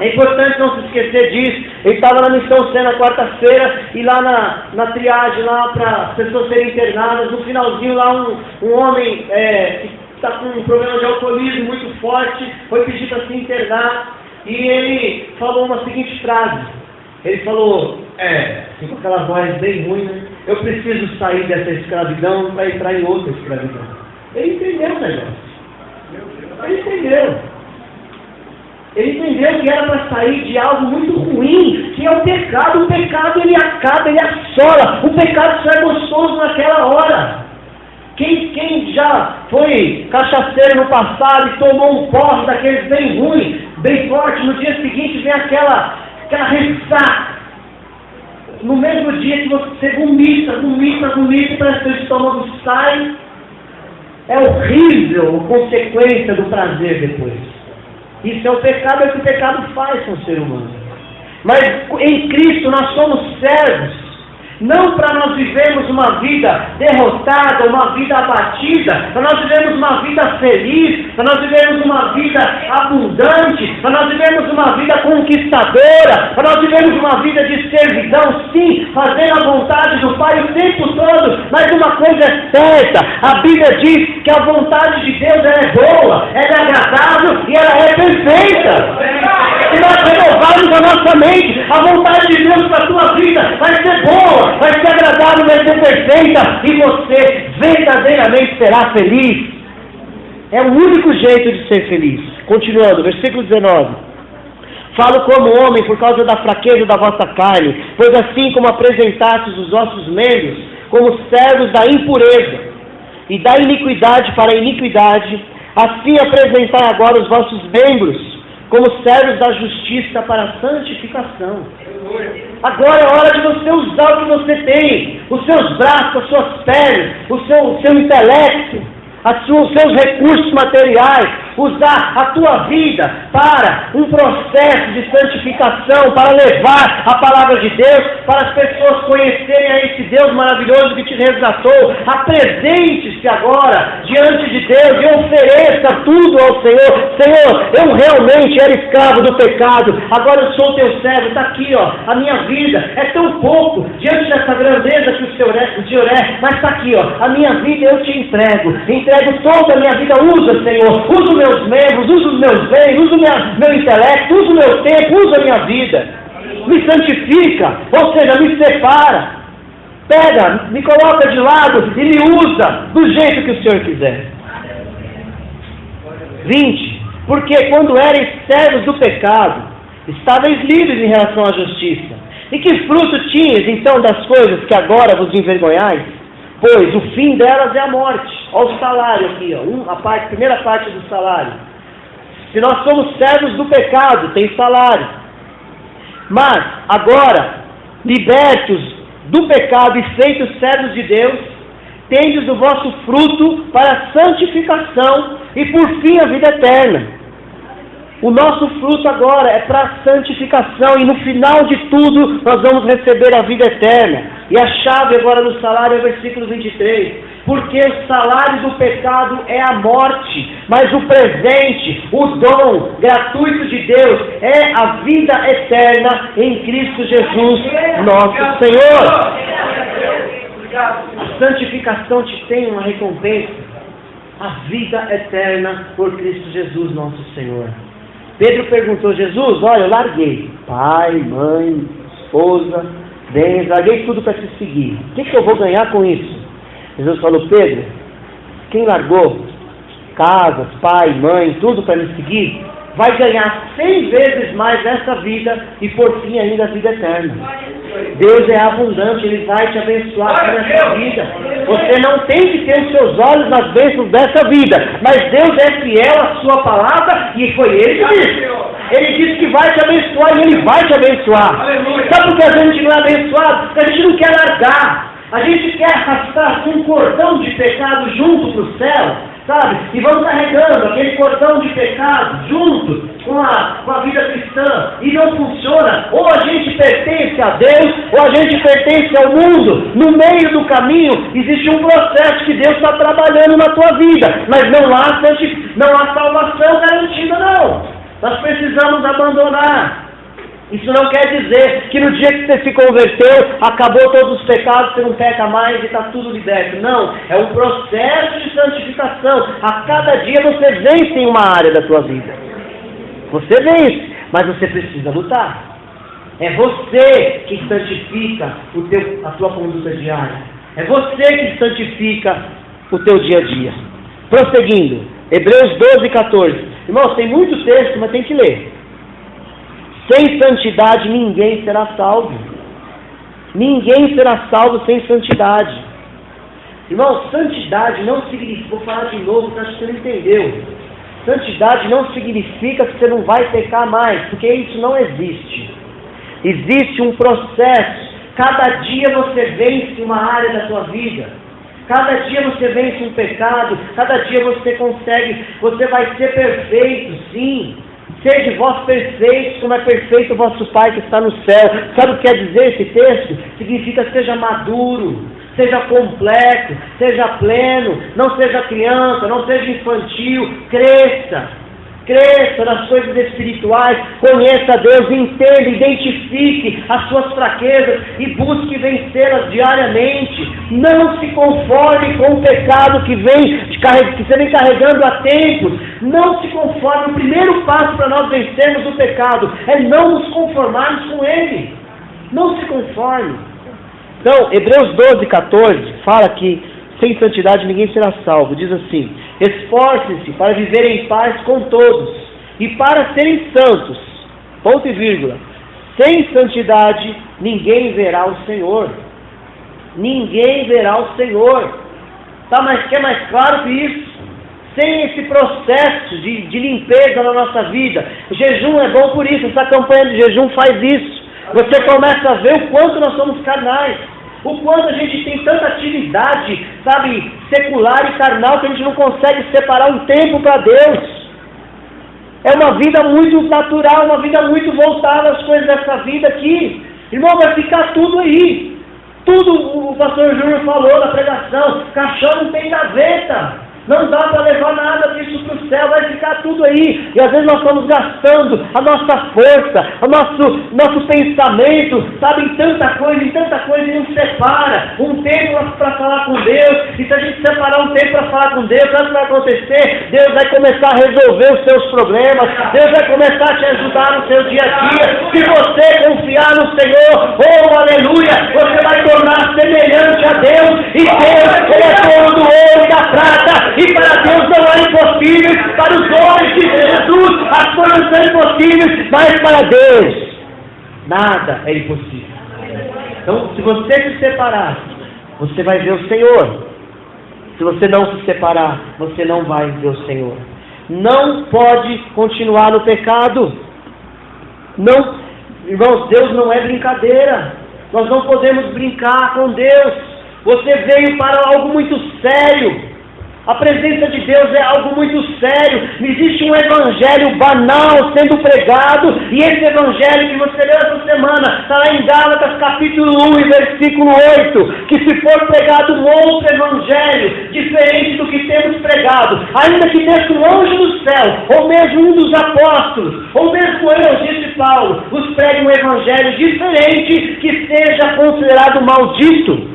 É importante não se esquecer disso. Ele estava na missão C na quarta-feira, e lá na triagem, lá para as pessoas serem internadas, no finalzinho lá um homem que está com um problema de alcoolismo muito forte, foi pedir para se internar, e ele falou uma seguinte frase. Ele falou, assim, com aquela voz bem ruim, né? Eu preciso sair dessa escravidão para entrar em outra escravidão. Ele entendeu o negócio. Ele entendeu. Ele entendeu que era para sair de algo muito ruim, que é o pecado. O pecado ele acaba, ele assola. O pecado só é gostoso naquela hora. Quem já foi cachaceiro no passado e tomou um porre daqueles bem ruim, bem forte, no dia seguinte vem aquela ressaca. No mesmo dia que você vomita, para que o estômago sai, é horrível a consequência do prazer depois. Isso é o pecado, é o que o pecado faz com o ser humano. Mas em Cristo nós somos servos, não para nós vivermos uma vida derrotada, uma vida abatida, para nós vivermos uma vida feliz, para nós vivermos uma vida abundante, para nós vivermos uma vida conquistadora, para nós vivermos uma vida de servidão, sim, fazendo a vontade do Pai o tempo todo. Mas uma coisa é certa, a Bíblia diz que a vontade de Deus ela é boa, ela é agradável e ela é perfeita. Se nós renovarmos a nossa mente, a vontade de Deus para a tua vida vai ser boa, vai ser agradável, vai ser perfeita, e você verdadeiramente será feliz. É o único jeito de ser feliz. Continuando, versículo 19. Falo como homem por causa da fraqueza da vossa carne, pois assim como apresentastes os vossos membros como servos da impureza e da iniquidade para a iniquidade, assim apresentai agora os vossos membros como servos da justiça para a santificação. Agora é hora de você usar o que você tem, os seus braços, as suas pernas, o seu intelecto, os seus recursos materiais, usar a tua vida para um processo de santificação, para levar a palavra de Deus, para as pessoas conhecerem a esse Deus maravilhoso que te resgatou. Apresente-se agora diante de Deus e ofereça tudo ao Senhor. Senhor, eu realmente era escravo do pecado, agora eu sou teu servo, está aqui, ó, a minha vida é tão pouco diante dessa grandeza que o Senhor é, mas está aqui, ó, a minha vida eu te entrego toda a minha vida. Usa, Senhor, usa os meus membros, usa os meus bens, usa o meu intelecto, usa o meu tempo, usa a minha vida, me santifica, ou seja, me separa, pega, me coloca de lado e me usa do jeito que o Senhor quiser. 20. Porque quando erais servos do pecado, estáveis livres em relação à justiça. E que fruto tinhas então das coisas que agora vos envergonhais? Pois o fim delas é a morte. Olha o salário aqui, ó, a primeira parte do salário. Se nós somos servos do pecado, tem salário. Mas agora, libertos do pecado e feitos servos de Deus, tendes o vosso fruto para a santificação e por fim a vida eterna. O nosso fruto agora é para a santificação e no final de tudo nós vamos receber a vida eterna. E a chave agora no salário é o versículo 23. Porque o salário do pecado é a morte, mas o presente, o dom gratuito de Deus é a vida eterna em Cristo Jesus, nosso Senhor. A santificação te tem uma recompensa, a vida eterna por Cristo Jesus, nosso Senhor. Pedro perguntou: Jesus, olha, eu larguei pai, mãe, esposa, bens, larguei tudo para te seguir. O que eu vou ganhar com isso? Jesus falou: Pedro, quem largou casas, pai, mãe, tudo para me seguir, vai ganhar 100 vezes mais nessa vida e por fim ainda a vida eterna. Deus é abundante, Ele vai te abençoar nessa vida. Você não tem que ter os seus olhos nas bênçãos dessa vida, mas Deus é fiel à sua palavra e foi Ele que disse. Ele disse que vai te abençoar e Ele vai te abençoar. Sabe por que a gente não é abençoado? Porque a gente não quer largar. A gente quer arrastar um cordão de pecado junto para o céu, sabe? E vamos carregando aquele cordão de pecado junto com a vida cristã. E não funciona. Ou a gente pertence a Deus, ou a gente pertence ao mundo. No meio do caminho existe um processo que Deus está trabalhando na tua vida. Mas não há salvação garantida, não. Nós precisamos abandonar. Isso não quer dizer que no dia que você se converteu, acabou todos os pecados, você não peca mais e está tudo liberto. Não, é um processo de santificação. A cada dia você vence em uma área da tua vida. Você vence, mas você precisa lutar. É você que santifica a tua conduta diária. É você que santifica o teu dia a dia. Prosseguindo, Hebreus 12, 14. Irmãos, tem muito texto, mas tem que ler. Sem santidade ninguém será salvo. Ninguém será salvo sem santidade. Irmão, santidade não significa, vou falar de novo, porque acho que você não entendeu. Santidade não significa que você não vai pecar mais, porque isso não existe. Existe um processo. Cada dia você vence uma área da sua vida. Cada dia você vence um pecado. Cada dia você vai ser perfeito, sim. Sede vós perfeitos, como é perfeito o vosso Pai que está no céu. Sabe o que quer dizer esse texto? Significa seja maduro, seja completo, seja pleno, não seja criança, não seja infantil, cresça nas coisas espirituais, conheça Deus, entenda, identifique as suas fraquezas e busque vencê-las diariamente. Não se conforme com o pecado que você vem carregando há tempos. Não se conforme. O primeiro passo para nós vencermos o pecado é não nos conformarmos com ele. Não se conforme. Então, Hebreus 12, 14 fala que sem santidade ninguém será salvo. Diz assim: esforcem-se para viver em paz com todos e para serem santos. Ponto e vírgula. Sem santidade ninguém verá o Senhor. Ninguém verá o Senhor. Tá, mas quer mais claro que isso? Sem esse processo de limpeza na nossa vida. O jejum é bom por isso. Essa campanha de jejum faz isso. Você começa a ver o quanto nós somos carnais. O quanto a gente tem tanta atividade, sabe, secular e carnal, que a gente não consegue separar um tempo para Deus. É uma vida muito natural, uma vida muito voltada às coisas dessa vida aqui. Irmão, vai ficar tudo aí. Tudo o pastor Júnior falou na pregação. Caixão não tem gaveta. Não dá para levar nada disso para o céu, vai ficar tudo aí. E às vezes nós estamos gastando a nossa força, o nosso pensamento, sabe, em tanta coisa e não separa um tempo para falar com Deus. E se a gente separar um tempo para falar com Deus, sabe o que vai acontecer? Deus vai começar a resolver os seus problemas, Deus vai começar a te ajudar no seu dia a dia. Se você confiar no Senhor, oh aleluia, você vai tornar semelhante a Deus. E Deus, Ele é dono do ouro e da prata. E para Deus não há impossíveis, para os homens de Jesus as coisas são impossíveis, mas para Deus nada é impossível. Então, se você se separar, você vai ver o Senhor. Se você não se separar, você não vai ver o Senhor. Não pode continuar no pecado. Não, irmãos, Deus não é brincadeira. Nós não podemos brincar com Deus. Você veio para algo muito sério. A presença de Deus é algo muito sério. Não existe um evangelho banal sendo pregado. E esse evangelho que você leu essa semana está lá em Gálatas capítulo 1 e versículo 8. Que se for pregado um outro evangelho diferente do que temos pregado, ainda que desça um anjo do céu, ou mesmo um dos apóstolos, ou mesmo eu, disse Paulo, vos pregue um evangelho diferente que seja considerado maldito.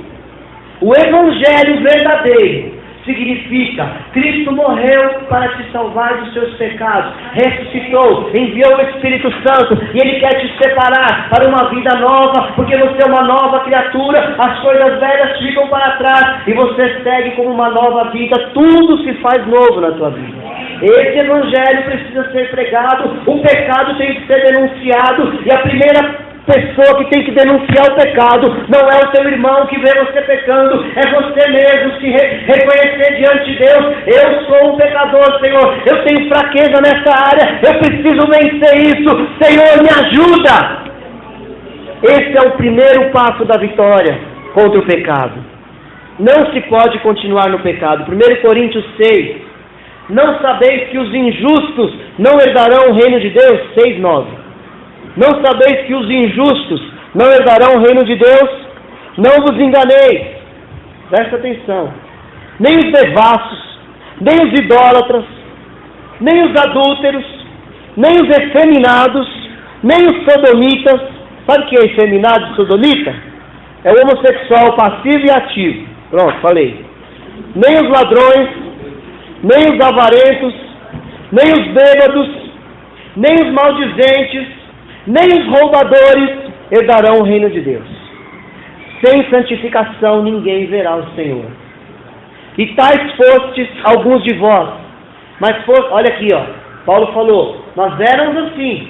O evangelho verdadeiro significa: Cristo morreu para te salvar dos seus pecados, ressuscitou, enviou o Espírito Santo e Ele quer te separar para uma vida nova, porque você é uma nova criatura, as coisas velhas ficam para trás e você segue como uma nova vida, tudo se faz novo na tua vida. Esse evangelho precisa ser pregado, o pecado tem que ser denunciado, e a primeira pessoa que tem que denunciar o pecado não é o teu irmão que vê você pecando, é você mesmo se reconhecer diante de Deus. Eu sou um pecador, Senhor, eu tenho fraqueza nessa área, eu preciso vencer isso, Senhor, me ajuda. Esse é o primeiro passo da vitória contra o pecado. Não se pode continuar no pecado. 1 Coríntios 6: não sabeis que os injustos não herdarão o reino de Deus? 6:9. Não sabeis que os injustos não herdarão o reino de Deus? Não vos enganeis. Presta atenção. Nem os devassos, nem os idólatras, nem os adúlteros, nem os efeminados, nem os sodomitas. Sabe o que é efeminado e sodomita? É o homossexual passivo e ativo. Pronto, falei. Nem os ladrões, nem os avarentos, nem os bêbados, nem os maldizentes, nem os roubadores herdarão o reino de Deus. Sem santificação ninguém verá o Senhor. E tais fostes alguns de vós. Mas olha aqui, Paulo falou, nós éramos assim.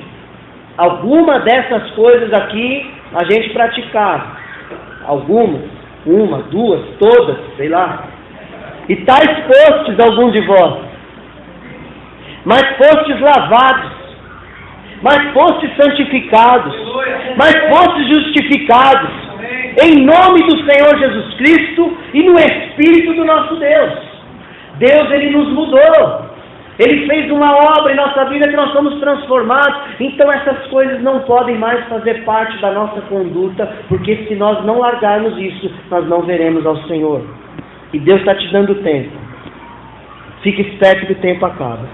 Alguma dessas coisas aqui a gente praticava. Algumas, uma, duas, todas, sei lá. E tais fostes alguns de vós. Mas fostes lavados, mas fostes santificados, mas fostes justificados, em nome do Senhor Jesus Cristo e no Espírito do nosso Deus. Deus, Ele nos mudou, Ele fez uma obra em nossa vida que nós somos transformados. Então essas coisas não podem mais fazer parte da nossa conduta, porque se nós não largarmos isso, nós não veremos ao Senhor. E Deus está te dando tempo. Fique esperto que o tempo acaba.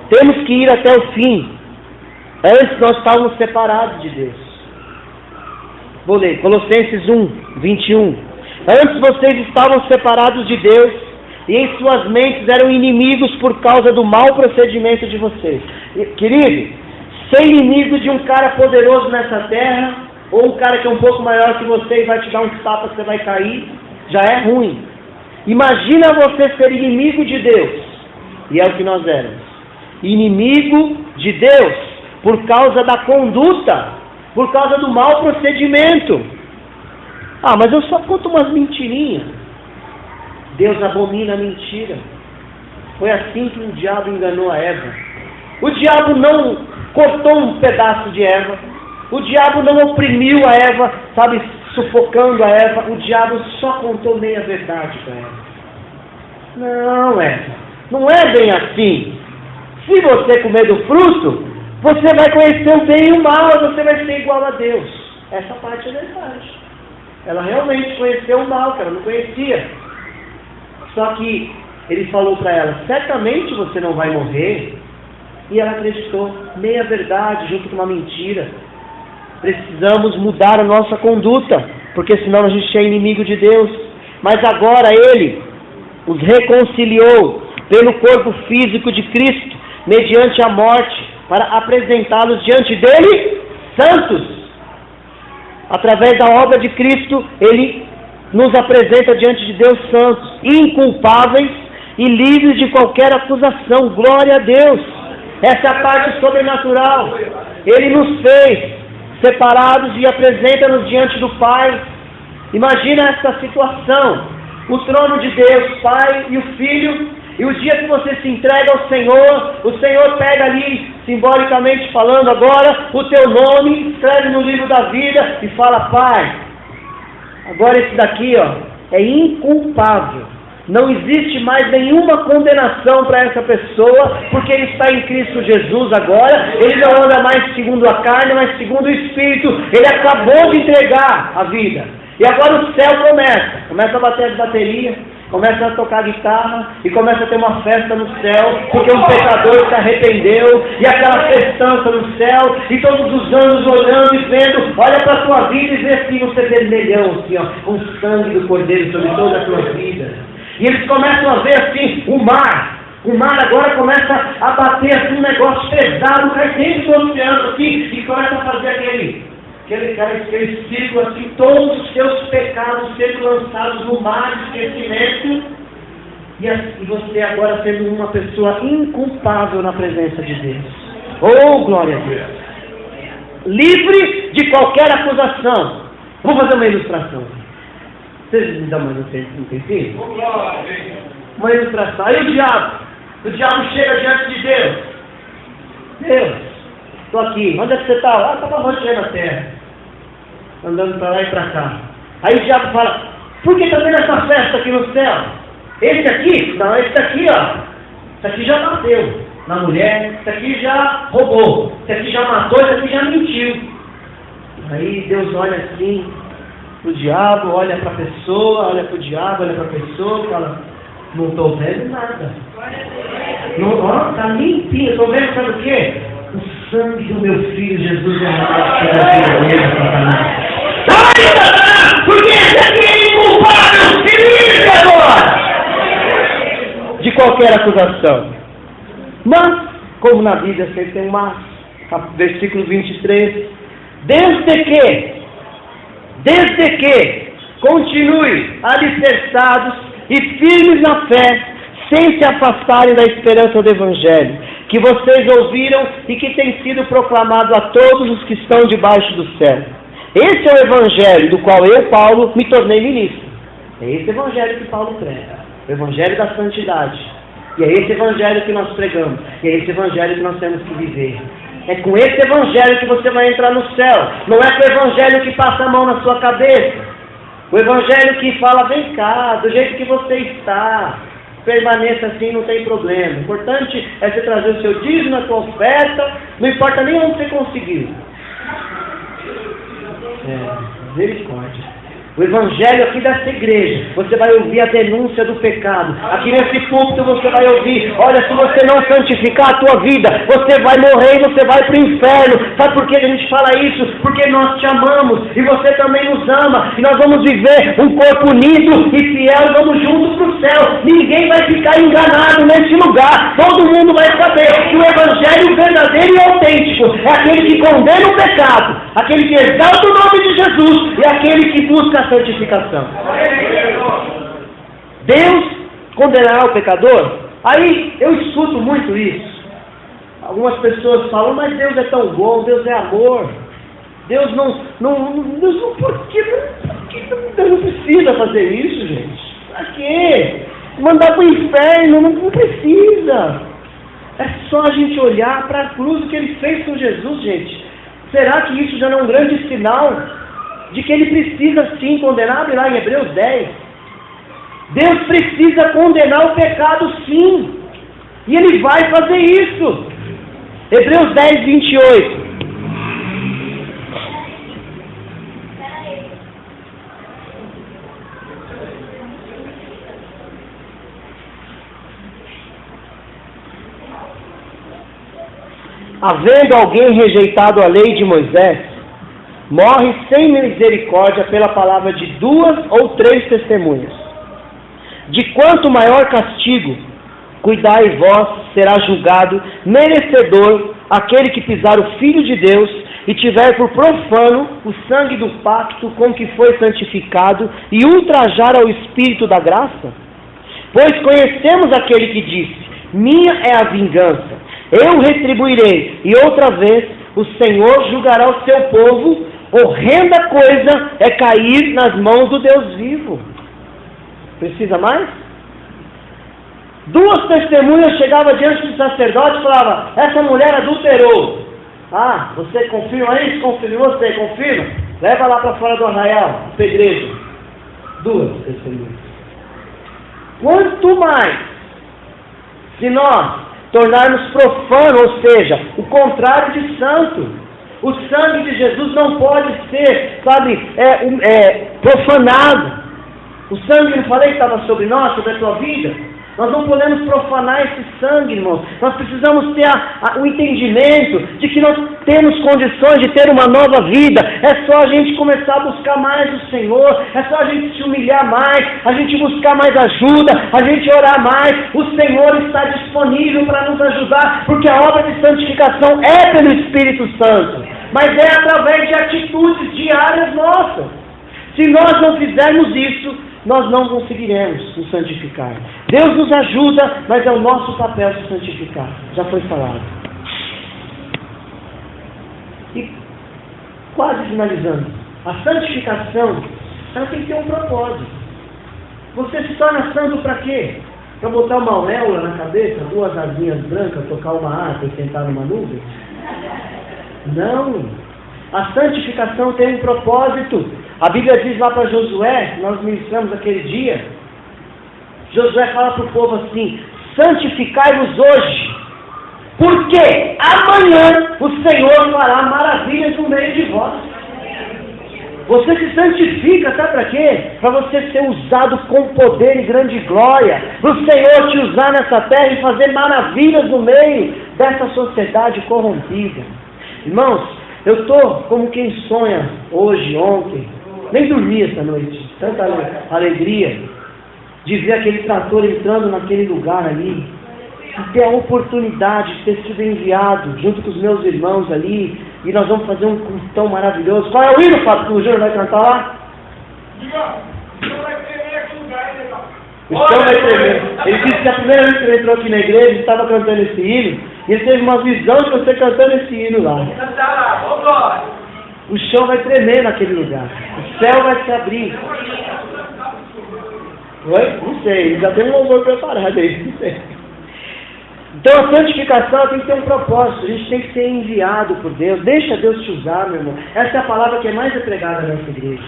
Temos que ir até o fim. Antes nós estávamos separados de Deus. Vou ler, Colossenses 1, 21. Antes vocês estavam separados de Deus, e em suas mentes eram inimigos por causa do mau procedimento de vocês. Querido, ser inimigo de um cara poderoso nessa terra, ou um cara que é um pouco maior que você e vai te dar um tapa que você vai cair, já é ruim. Imagina você ser inimigo de Deus, e é o que nós éramos. Inimigo de Deus, por causa da conduta, por causa do mau procedimento. Ah, mas eu só conto umas mentirinhas. Deus abomina a mentira. Foi assim que o diabo enganou a Eva. O diabo não cortou um pedaço de Eva. O diabo não oprimiu a Eva, sabe, sufocando a Eva. O diabo só contou meia verdade para Eva. Não, Eva, não é bem assim. Se você comer do fruto, você vai conhecer o bem e o mal, você vai ser igual a Deus. Essa parte é verdade. Ela realmente conheceu o mal, que ela não conhecia. Só que ele falou para ela, certamente você não vai morrer. E ela acreditou, meia verdade junto com uma mentira. Precisamos mudar a nossa conduta, porque senão a gente é inimigo de Deus. Mas agora Ele os reconciliou pelo corpo físico de Cristo, mediante a morte, para apresentá-los diante dele santos. Através da obra de Cristo, Ele nos apresenta diante de Deus santos, inculpáveis e livres de qualquer acusação. Glória a Deus! Essa é a parte sobrenatural. Ele nos fez separados e apresenta-nos diante do Pai. Imagina essa situação: o trono de Deus, Pai e o Filho, e o dia que você se entrega ao Senhor, o Senhor pega ali, simbolicamente falando agora, o teu nome, escreve no livro da vida e fala: Pai, agora esse daqui é inculpável. Não existe mais nenhuma condenação para essa pessoa, porque ele está em Cristo Jesus agora. Ele não anda mais segundo a carne, mas segundo o Espírito. Ele acabou de entregar a vida. E agora o céu começa a bater as baterias, começa a tocar guitarra e começa a ter uma festa no céu, porque um pecador se arrependeu, e aquela festança no céu, e todos os anjos olhando e vendo, olha para a tua vida e vê assim você vermelhão, assim, com o sangue do Cordeiro sobre toda a tua vida. E eles começam a ver assim, o mar agora começa a bater assim, um negócio pesado, cai dentro do oceano assim, e começa a fazer aquele ciclo assim, todos os seus pecados sendo lançados no mar de esquecimento, e você agora sendo uma pessoa inculpável na presença de Deus. Oh, glória a Deus! Livre de qualquer acusação. Vou fazer uma ilustração. Vocês me dão mais um tempinho? Uma ilustração. Aí o diabo chega diante de Deus. Deus, estou aqui. Onde é que você está? Ah, estava rodeando a terra, andando para lá e para cá. Aí o diabo fala: por que está tendo essa festa aqui no céu? Esse aqui? Não, esse aqui, esse aqui já bateu na mulher, esse aqui já roubou, esse aqui já matou, esse aqui já mentiu. Aí Deus olha assim o diabo, olha para a pessoa, olha para o diabo, olha para a pessoa e fala: não estou vendo nada. Não, está limpinho, estou vendo, sabe o quê? O sangue do meu filho Jesus é porque esse aqui é inculpável, se livre agora de qualquer acusação. Mas, como na Bíblia sempre tem um mas, versículo 23, desde que continue alicerçados e firmes na fé, sem se afastarem da esperança do Evangelho, que vocês ouviram e que tem sido proclamado a todos os que estão debaixo do céu. Esse é o Evangelho do qual eu, Paulo, me tornei ministro. É esse Evangelho que Paulo prega, o Evangelho da santidade. E é esse Evangelho que nós pregamos, e é esse Evangelho que nós temos que viver. É com esse Evangelho que você vai entrar no céu. Não é com o Evangelho que passa a mão na sua cabeça. O Evangelho que fala: vem cá, do jeito que você está, permaneça assim, não tem problema. O importante é você trazer o seu dízimo, a sua oferta, não importa nem onde você conseguiu. Misericórdia. O Evangelho aqui dessa igreja, você vai ouvir a denúncia do pecado. Aqui nesse púlpito você vai ouvir: olha, se você não santificar a tua vida, você vai morrer e você vai para o inferno. Sabe por que a gente fala isso? Porque nós te amamos e você também nos ama. E nós vamos viver um corpo unido e fiel, vamos juntos para o céu. Ninguém vai ficar enganado nesse lugar. Todo mundo vai saber que o Evangelho verdadeiro e autêntico é aquele que condena o pecado, aquele que exalta o nome de Jesus e aquele que busca santificação. Deus condenará o pecador? Aí eu escuto muito isso. Algumas pessoas falam: mas Deus é tão bom, Deus é amor, Deus não por que Deus não precisa fazer isso, gente? Pra quê? Mandar para o inferno, não precisa. É só a gente olhar para a cruz que Ele fez com Jesus, gente. Será que isso já não é um grande sinal de que Ele precisa sim condenar? Lá em Hebreus 10, Deus precisa condenar o pecado sim. E Ele vai fazer isso. Hebreus 10, 28. Havendo alguém rejeitado a lei de Moisés, morre sem misericórdia pela palavra de 2 ou 3 testemunhas. De quanto maior castigo, cuidai vós, será julgado merecedor aquele que pisar o Filho de Deus e tiver por profano o sangue do pacto com que foi santificado e ultrajar ao Espírito da graça? Pois conhecemos aquele que disse, minha é a vingança, eu retribuirei, e outra vez o Senhor julgará o seu povo. Horrenda coisa é cair nas mãos do Deus vivo. Precisa mais? 2 testemunhas chegavam diante do sacerdote e falavam, essa mulher adulterou. Ah, você confirma isso? Confirma você, confirma? Leva lá para fora do arraial, pedreiro. 2 testemunhas. Quanto mais, se nós tornarmos profano, ou seja, o contrário de santo. O sangue de Jesus não pode ser, profanado. O sangue, não falei que estava sobre nós, sobre a tua vida? Nós não podemos profanar esse sangue, irmãos. Nós precisamos ter o entendimento de que nós temos condições de ter uma nova vida. É só a gente começar a buscar mais o Senhor, é só a gente se humilhar mais, a gente buscar mais ajuda, a gente orar mais. O Senhor está disponível para nos ajudar, porque a obra de santificação é pelo Espírito Santo, mas é através de atitudes diárias nossas. Se nós não fizermos isso, nós não conseguiremos nos santificar. Deus nos ajuda, mas é o nosso papel se santificar. Já foi falado. E quase finalizando. A santificação, ela tem que ter um propósito. Você se torna santo para quê? Para botar uma auréola na cabeça, 2 asinhas brancas, tocar uma harpa e sentar numa nuvem? Não. A santificação tem um propósito. A Bíblia diz lá para Josué, nós ministramos aquele dia, Josué fala para o povo assim, santificai-vos hoje, porque amanhã o Senhor fará maravilhas no meio de vós. Você se santifica, sabe para quê? Para você ser usado com poder e grande glória, para o Senhor te usar nessa terra e fazer maravilhas no meio dessa sociedade corrompida. Irmãos, eu estou como quem sonha hoje, ontem, nem dormi essa noite, tanta alegria de ver aquele trator entrando naquele lugar ali, e ter a oportunidade de ter sido enviado junto com os meus irmãos ali, e nós vamos fazer um culto tão maravilhoso. Qual é o hino, Fábio, que o Júnior vai cantar lá? O chão vai tremer. Ele disse que a primeira vez que ele entrou aqui na igreja, ele estava cantando esse hino, e ele teve uma visão de você cantando esse hino lá. O chão vai tremer naquele lugar. O céu vai se abrir. Oi? Não sei, ele já tem um louvor preparado aí, não sei. Então a santificação tem que ter um propósito, a gente tem que ser enviado por Deus. Deixa Deus te usar, meu irmão. Essa é a palavra que é mais pregada nessa igreja.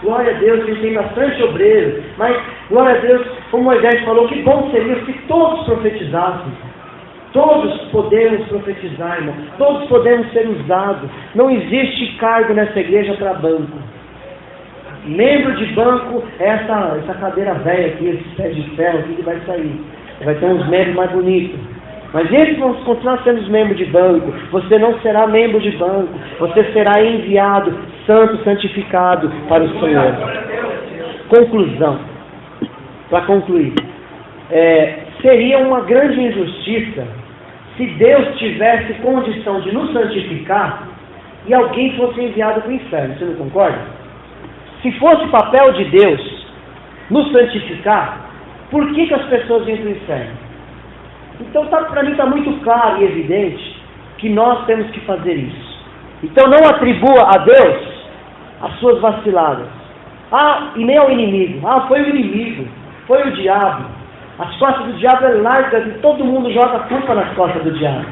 Glória a Deus, a gente tem bastante obreiros, mas glória a Deus, como Moisés falou, que bom seria se todos profetizassem. Todos podemos profetizar, irmão. Todos podemos ser usados. Não existe cargo nessa igreja para banco. Membro de banco é essa cadeira velha aqui, esse pé de ferro aqui que vai sair. Vai ter uns membros mais bonitos. Mas eles vão continuar sendo os membros de banco. Você não será membro de banco. Você será enviado, santo, santificado para o Senhor. Conclusão. Para concluir. Seria uma grande injustiça se Deus tivesse condição de nos santificar e alguém fosse enviado para o inferno. Você não concorda? Se fosse papel de Deus nos santificar, por que as pessoas iam para o inferno? Então, para mim está muito claro e evidente que nós temos que fazer isso. Então não atribua a Deus as suas vaciladas. E nem ao inimigo. Foi o inimigo, foi o diabo. As costas do diabo é larga e todo mundo joga a culpa nas costas do diabo.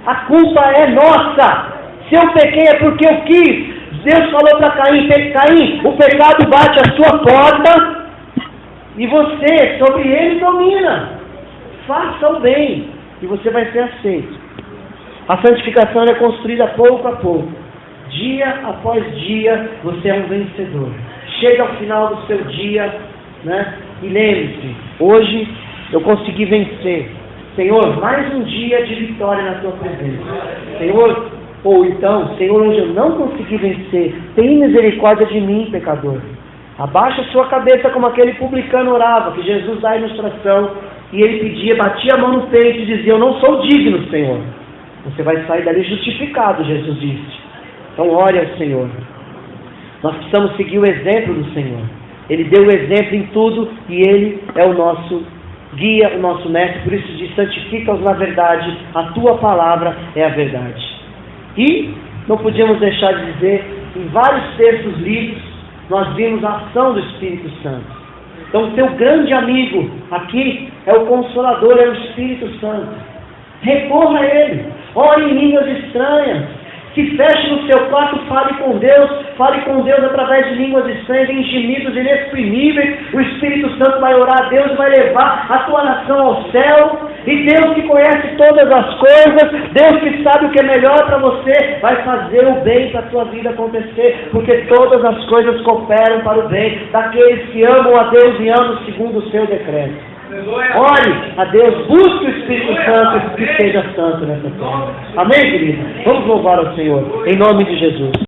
A culpa é nossa. Se eu pequei é porque eu quis. Deus falou para Caim, Caim, o pecado bate a sua porta e você sobre ele domina. Faça o bem. e você vai ser aceito. A santificação é construída pouco a pouco. Dia após dia, você é um vencedor. Chega ao final do seu dia, né? E lembre-se, hoje eu consegui vencer. Senhor, mais um dia de vitória na tua presença. Senhor, ou então, Senhor, hoje eu não consegui vencer. Tem misericórdia de mim, pecador. Abaixa sua cabeça como aquele publicano orava, que Jesus dá a ilustração, e ele pedia, batia a mão no peito e dizia, eu não sou digno, Senhor. Você vai sair dali justificado, Jesus disse. Então ore ao Senhor. Nós precisamos seguir o exemplo do Senhor. Ele deu o exemplo em tudo e Ele é o nosso guia, o nosso mestre. Por isso diz, santifica-os na verdade, a tua palavra é a verdade. E não podíamos deixar de dizer, em vários textos lidos, nós vimos a ação do Espírito Santo. Então o teu grande amigo aqui é o Consolador, é o Espírito Santo. Recorra a Ele, ore em línguas estranhas, se feche no seu quarto, fale com Deus através de línguas estranhas, em gemidos inexprimíveis. O Espírito Santo vai orar a Deus, vai levar a tua nação ao céu, e Deus que conhece todas as coisas, Deus que sabe o que é melhor para você, vai fazer o bem para a tua vida acontecer, porque todas as coisas cooperam para o bem daqueles que amam a Deus e amam segundo o seu decreto. Ore a Deus, busque o Espírito Santo e seja santo nessa terra. Amém, querido? Vamos louvar ao Senhor, em nome de Jesus.